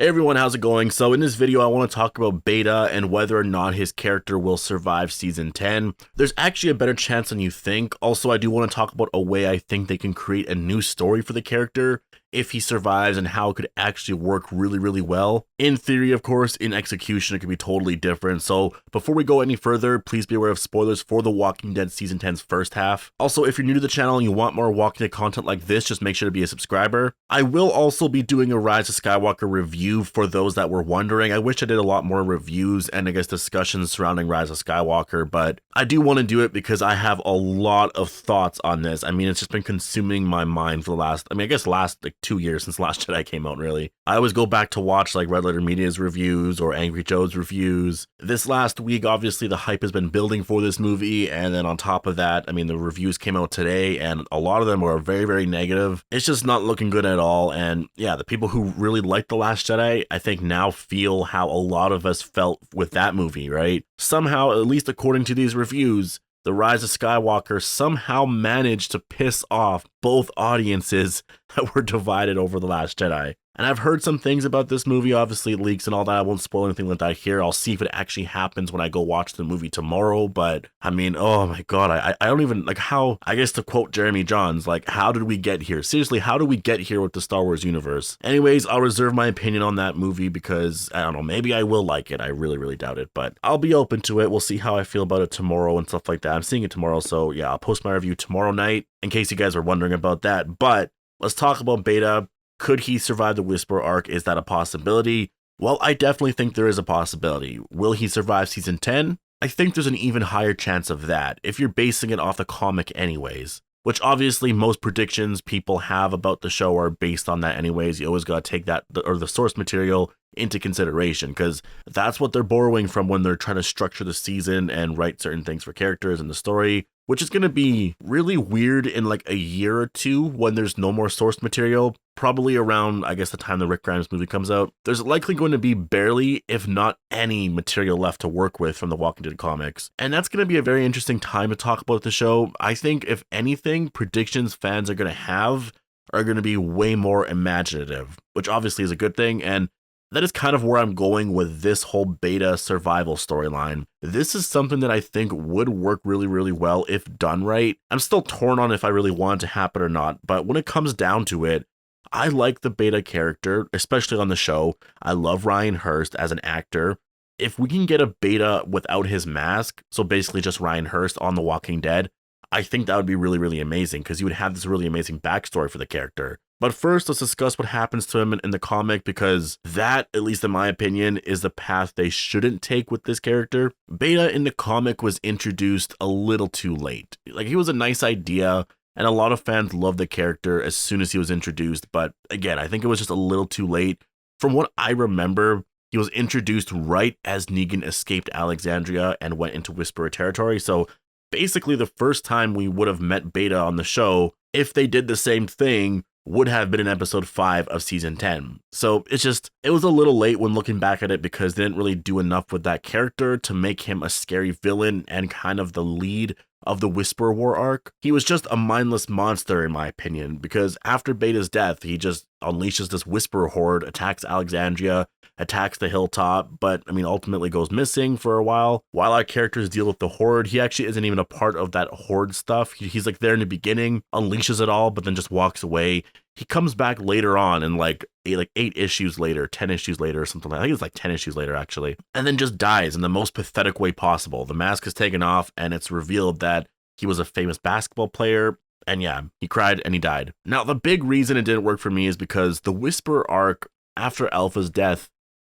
Hey everyone, how's it going? So in this video, I want to talk about Beta and whether or not his character will survive Season 10. There's actually a better chance than you think. Also, I do want to talk about a way I think they can create a new story for the character if he survives and how it could actually work really well. In theory, of course, in execution, it could be totally different. So before we go any further, please be aware of spoilers for The Walking Dead Season 10's first half. Also, if you're new to the channel and you want more Walking Dead content like this, just make sure to be a subscriber. I will also be doing a Rise of Skywalker review for those that were wondering. I wish I did a lot more reviews and I guess discussions surrounding Rise of Skywalker, but I do want to do it because I have a lot of thoughts on this. I mean, it's just been consuming my mind for the last, I guess last like 2 years since Last Jedi came out, really. I always go back to watch like Red Letter Media's reviews or Angry Joe's reviews. This last week, obviously the hype has been building for this movie, and then on top of that, I mean, the reviews came out today and a lot of them were very negative. It's just not looking good at all. And yeah, the people who really like The Last Jedi, I think now feel how a lot of us felt with that movie, right? Somehow, at least according to these reviews, The Rise of Skywalker somehow managed to piss off both audiences that were divided over The Last Jedi. And I've heard some things about this movie, obviously leaks and all that. I won't spoil anything like that here. I'll see if it actually happens when I go watch the movie tomorrow. But I mean, oh my God, I don't even like how, I guess to quote Jeremy Johns, like, how did we get here? Seriously, how did we get here with the Star Wars universe? Anyways, I'll reserve my opinion on that movie because I don't know, maybe I will like it. I really doubt it, but I'll be open to it. We'll see how I feel about it tomorrow and stuff like that. I'm seeing it tomorrow. So yeah, I'll post my review tomorrow night in case you guys are wondering about that. But let's talk about Beta. Could he survive the Whisper arc? Is that a possibility? Well, I definitely think there is a possibility. Will he survive Season 10? I think there's an even higher chance of that, if you're basing it off the comic anyways. Which obviously most predictions people have about the show are based on that anyways. You always gotta take that, or the source material, into consideration, because that's what they're borrowing from when they're trying to structure the season and write certain things for characters in the story, which is going to be really weird in like a year or two when there's no more source material, probably around, I guess, the time the Rick Grimes movie comes out. There's likely going to be barely, if not any, material left to work with from the Walking Dead comics. And that's going to be a very interesting time to talk about the show. I think, if anything, predictions fans are going to have are going to be way more imaginative, which obviously is a good thing. And that is kind of where I'm going with this whole Beta survival storyline. This is something that I think would work really well if done right. I'm still torn on if I really want it to happen or not, but when it comes down to it, I like the Beta character, especially on the show. I love Ryan Hurst as an actor. If we can get a Beta without his mask, so basically just Ryan Hurst on The Walking Dead, I think that would be really amazing, because you would have this really amazing backstory for the character. But first, let's discuss what happens to him in the comic, because that, at least in my opinion, is the path they shouldn't take with this character. Beta in the comic was introduced a little too late. Like, he was a nice idea, and a lot of fans loved the character as soon as he was introduced, but again, I think it was just a little too late. From what I remember, he was introduced right as Negan escaped Alexandria and went into Whisperer territory, so basically the first time we would have met Beta on the show, if they did the same thing, would have been in episode 5 of season 10. So it was a little late when looking back at it, because they didn't really do enough with that character to make him a scary villain and kind of the lead of the Whisper War arc. He was just a mindless monster in my opinion, because after Beta's death, he just unleashes this Whisper horde, attacks Alexandria, attacks the hilltop, but I mean ultimately goes missing for a while our characters deal with the horde. He actually isn't even a part of that horde stuff. He's like there in the beginning, unleashes it all, but then just walks away. He comes back later on in like 8 issues later, 10 issues later or something. I think it's like 10 issues later actually, and then just dies in the most pathetic way possible. The mask is taken off and it's revealed that he was a famous basketball player. And yeah, he cried and he died. Now, the big reason it didn't work for me is because the Whisper arc after Alpha's death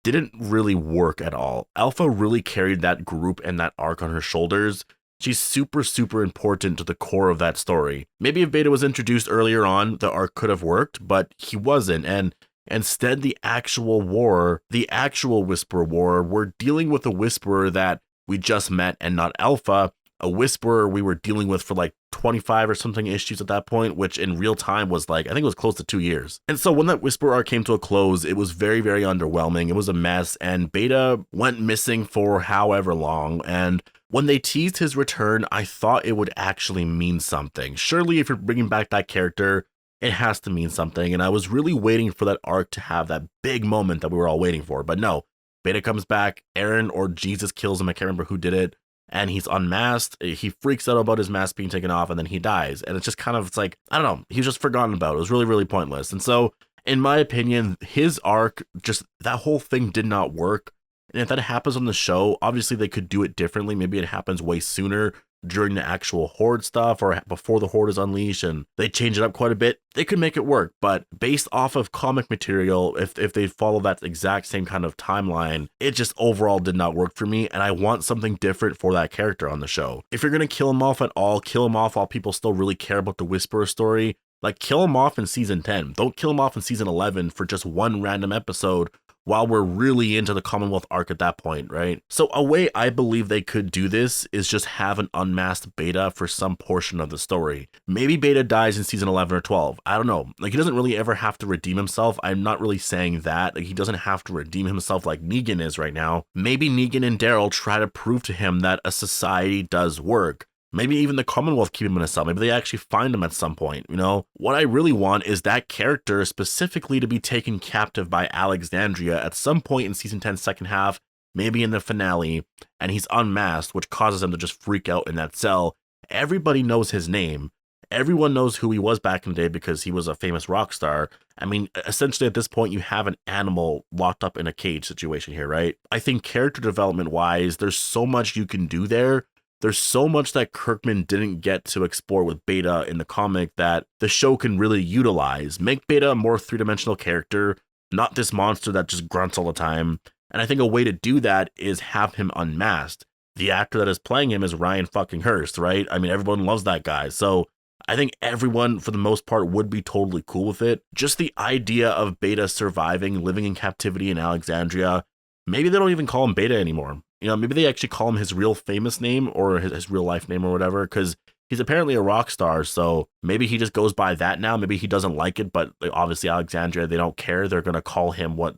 didn't really work at all. Alpha really carried that group and that arc on her shoulders. She's super important to the core of that story. Maybe if Beta was introduced earlier on, the arc could have worked, but he wasn't. And instead, the actual Whisper War, we're dealing with a Whisperer that we just met and not Alpha, a Whisperer we were dealing with for like 25 or something issues at that point, which in real time was like, I think it was close to 2 years. And so when that Whisper arc came to a close, it was very underwhelming. It was a mess, and Beta went missing for however long. And when they teased his return, I thought it would actually mean something. Surely if you're bringing back that character, it has to mean something. And I was really waiting for that arc to have that big moment that we were all waiting for. But no, Beta comes back, Eren or Jesus kills him, I can't remember who did it, and he's unmasked. He freaks out about his mask being taken off, and then he dies. And it's just kind of, it's like, I don't know, he was just forgotten about. It was really, really pointless. And so, in my opinion, his arc, just that whole thing did not work. And if that happens on the show, obviously they could do it differently. Maybe it happens way sooner during the actual Horde stuff or before the Horde is unleashed and they change it up quite a bit. They could make it work. But based off of comic material, if they follow that exact same kind of timeline, it just overall did not work for me. And I want something different for that character on the show. If you're going to kill him off at all, kill him off while people still really care about the Whisperer story. Like, kill him off in season 10. Don't kill him off in season 11 for just one random episode while we're really into the Commonwealth arc at that point, right? So a way I believe they could do this is just have an unmasked Beta for some portion of the story. Maybe Beta dies in season 11 or 12. I don't know. Like, he doesn't really ever have to redeem himself. I'm not really saying that. Like, he doesn't have to redeem himself like Negan is right now. Maybe Negan and Daryl try to prove to him that a society does work. Maybe even the Commonwealth keep him in a cell. Maybe they actually find him at some point, you know? What I really want is that character specifically to be taken captive by Alexandria at some point in season 10's second half, maybe in the finale, and he's unmasked, which causes him to just freak out in that cell. Everybody knows his name. Everyone knows who he was back in the day because he was a famous rock star. I mean, essentially at this point, you have an animal locked up in a cage situation here, right? I think character development-wise, there's so much you can do there. There's so much that Kirkman didn't get to explore with Beta in the comic that the show can really utilize. Make Beta a more three-dimensional character, not this monster that just grunts all the time. And I think a way to do that is have him unmasked. The actor that is playing him is Ryan fucking Hurst, right? I mean, everyone loves that guy. So I think everyone, for the most part, would be totally cool with it. Just the idea of Beta surviving, living in captivity in Alexandria. Maybe they don't even call him Beta anymore. You know, maybe they actually call him his real famous name or his real life name or whatever, because he's apparently a rock star. So maybe he just goes by that now. Maybe he doesn't like it, but like, obviously Alexandria, they don't care. They're going to call him what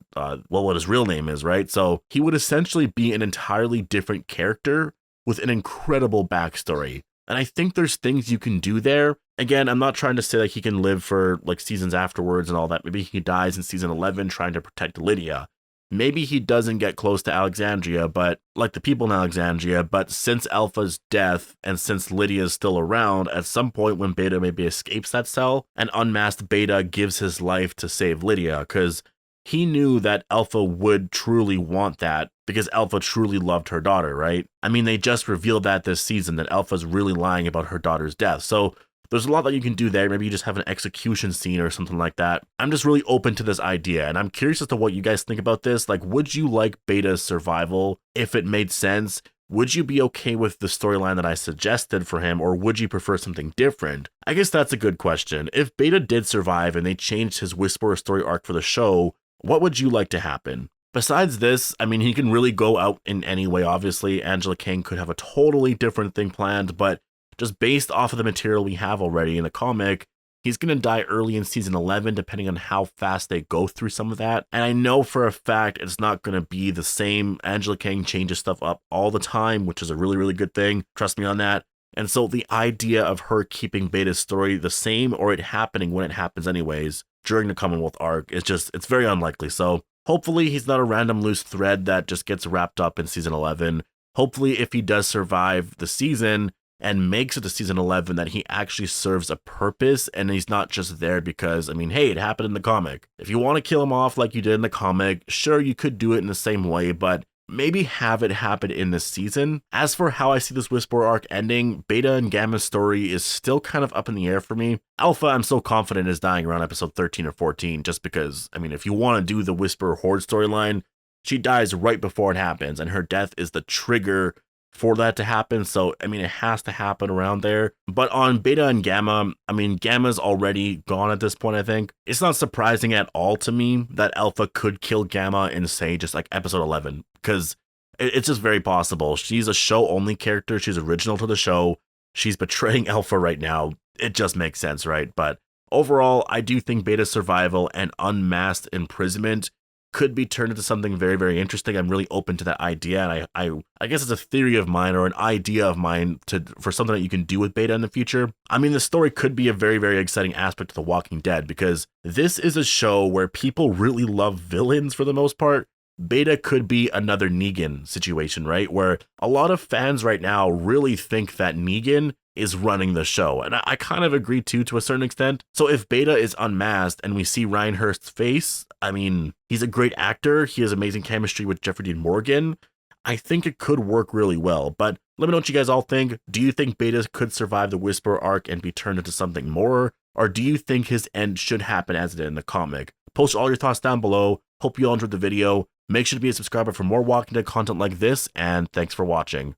his real name is, right? So he would essentially be an entirely different character with an incredible backstory. And I think there's things you can do there. Again, I'm not trying to say that he can live for like seasons afterwards and all that. Maybe he dies in season 11 trying to protect Lydia. Maybe he doesn't get close to Alexandria, but like the people in Alexandria, but since Alpha's death and since Lydia is still around, at some point when Beta maybe escapes that cell, an unmasked Beta gives his life to save Lydia, because he knew that Alpha would truly want that because Alpha truly loved her daughter, right? I mean, they just revealed that this season, that Alpha's really lying about her daughter's death. So there's a lot that you can do there. Maybe you just have an execution scene or something like that. I'm just really open to this idea, and I'm curious as to what you guys think about this. Like, would you like Beta's survival if it made sense? Would you be okay with the storyline that I suggested for him, or would you prefer something different? I guess that's a good question. If Beta did survive and they changed his Whisperer story arc for the show, what would you like to happen? Besides this, I mean, he can really go out in any way, obviously. Angela Kang could have a totally different thing planned, but just based off of the material we have already in the comic, he's going to die early in season 11, depending on how fast they go through some of that. And I know for a fact it's not going to be the same. Angela Kang changes stuff up all the time, which is a really, really good thing. Trust me on that. And so the idea of her keeping Beta's story the same or it happening when it happens anyways during the Commonwealth arc is just, it's very unlikely. So hopefully he's not a random loose thread that just gets wrapped up in season 11. Hopefully if he does survive the season and makes it to season 11, that he actually serves a purpose and he's not just there because, I mean, hey, it happened in the comic. If you want to kill him off like you did in the comic, sure, you could do it in the same way, but maybe have it happen in this season. As for how I see this Whisperer arc ending, Beta and Gamma's story is still kind of up in the air for me. Alpha, I'm so confident is dying around episode 13 or 14, just because, I mean, if you want to do the Whisperer Horde storyline, she dies right before it happens, and her death is the trigger for that to happen. So, I mean, it has to happen around there. But on Beta and Gamma, I mean, Gamma's already gone at this point, I think. It's not surprising at all to me that Alpha could kill Gamma in, say, just like episode 11, because it's just very possible. She's a show-only character. She's original to the show. She's betraying Alpha right now. It just makes sense, right? But overall, I do think Beta's survival and unmasked imprisonment could be turned into something very, very interesting. I'm really open to that idea, and I guess it's a theory of mine or an idea of mine for something that you can do with Beta in the future. I mean, the story could be a very, very exciting aspect of The Walking Dead, because this is a show where people really love villains for the most part. Beta could be another Negan situation, right? Where a lot of fans right now really think that Negan is running the show. And I kind of agree too, to a certain extent. So if Beta is unmasked and we see Ryan Hurst's face, I mean, he's a great actor. He has amazing chemistry with Jeffrey Dean Morgan. I think it could work really well. But let me know what you guys all think. Do you think Beta could survive the Whisperer arc and be turned into something more? Or do you think his end should happen as it did in the comic? Post all your thoughts down below. Hope you all enjoyed the video. Make sure to be a subscriber for more Walking Dead content like this, and thanks for watching.